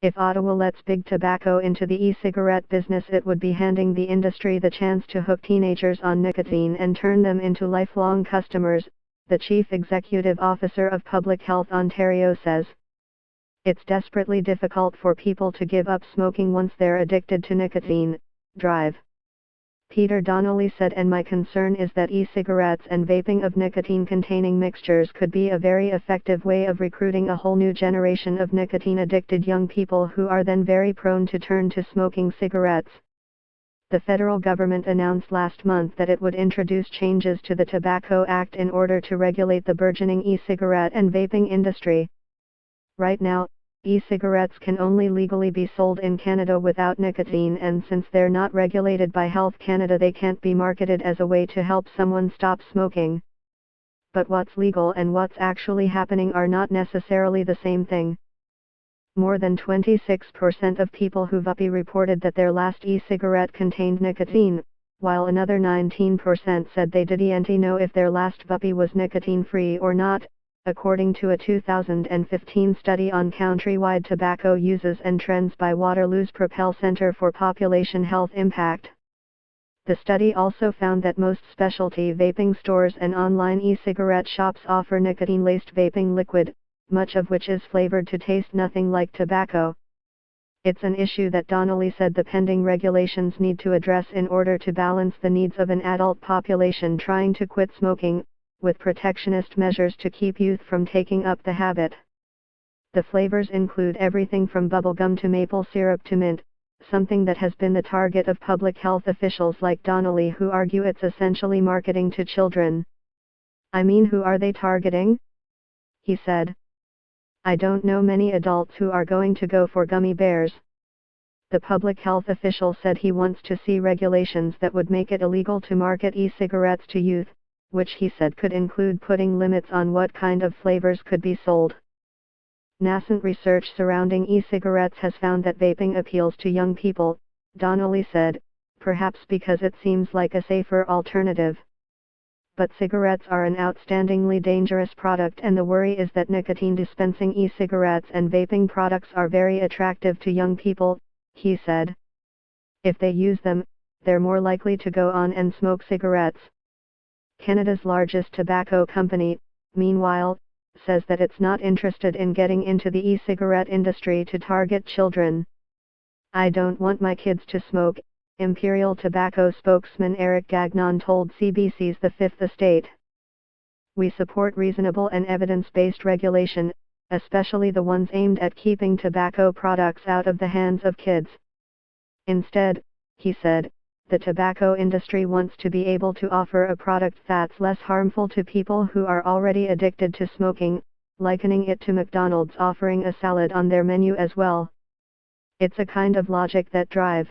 If Ottawa lets big tobacco into the e-cigarette business, it would be handing the industry the chance to hook teenagers on nicotine and turn them into lifelong customers, the Chief Executive Officer of Public Health Ontario says. It's desperately difficult for people to give up smoking once they're addicted to nicotine, drive. Peter Donnelly said, and my concern is that e-cigarettes and vaping of nicotine-containing mixtures could be a very effective way of recruiting a whole new generation of nicotine-addicted young people who are then very prone to turn to smoking cigarettes. The federal government announced last month that it would introduce changes to the Tobacco Act in order to regulate the burgeoning e-cigarette and vaping industry. Right now, e-cigarettes can only legally be sold in Canada without nicotine, and since they're not regulated by Health Canada, they can't be marketed as a way to help someone stop smoking. But what's legal and what's actually happening are not necessarily the same thing. More than 26% of people who vaped reported that their last e-cigarette contained nicotine, while another 19% said they didn't know if their last vape was nicotine-free or not, according to a 2015 study on countrywide tobacco uses and trends by Waterloo's Propel Centre for Population Health Impact. The study also found that most specialty vaping stores and online e-cigarette shops offer nicotine-laced vaping liquid, much of which is flavored to taste nothing like tobacco. It's an issue that Donnelly said the pending regulations need to address in order to balance the needs of an adult population trying to quit smoking, with protectionist measures to keep youth from taking up the habit. The flavors include everything from bubblegum to maple syrup to mint, something that has been the target of public health officials like Donnelly, who argue it's essentially marketing to children. I mean, who are they targeting? He said. I don't know many adults who are going to go for gummy bears. The public health official said he wants to see regulations that would make it illegal to market e-cigarettes to youth, which he said could include putting limits on what kind of flavors could be sold. Nascent research surrounding e-cigarettes has found that vaping appeals to young people, Donnelly said, perhaps because it seems like a safer alternative. But cigarettes are an outstandingly dangerous product, and the worry is that nicotine-dispensing e-cigarettes and vaping products are very attractive to young people, he said. If they use them, they're more likely to go on and smoke cigarettes. Canada's largest tobacco company, meanwhile, says that it's not interested in getting into the e-cigarette industry to target children. I don't want my kids to smoke, Imperial Tobacco spokesman Eric Gagnon told CBC's The Fifth Estate. We support reasonable and evidence-based regulation, especially the ones aimed at keeping tobacco products out of the hands of kids. Instead, he said, the tobacco industry wants to be able to offer a product that's less harmful to people who are already addicted to smoking, likening it to McDonald's offering a salad on their menu as well. It's a kind of logic that drives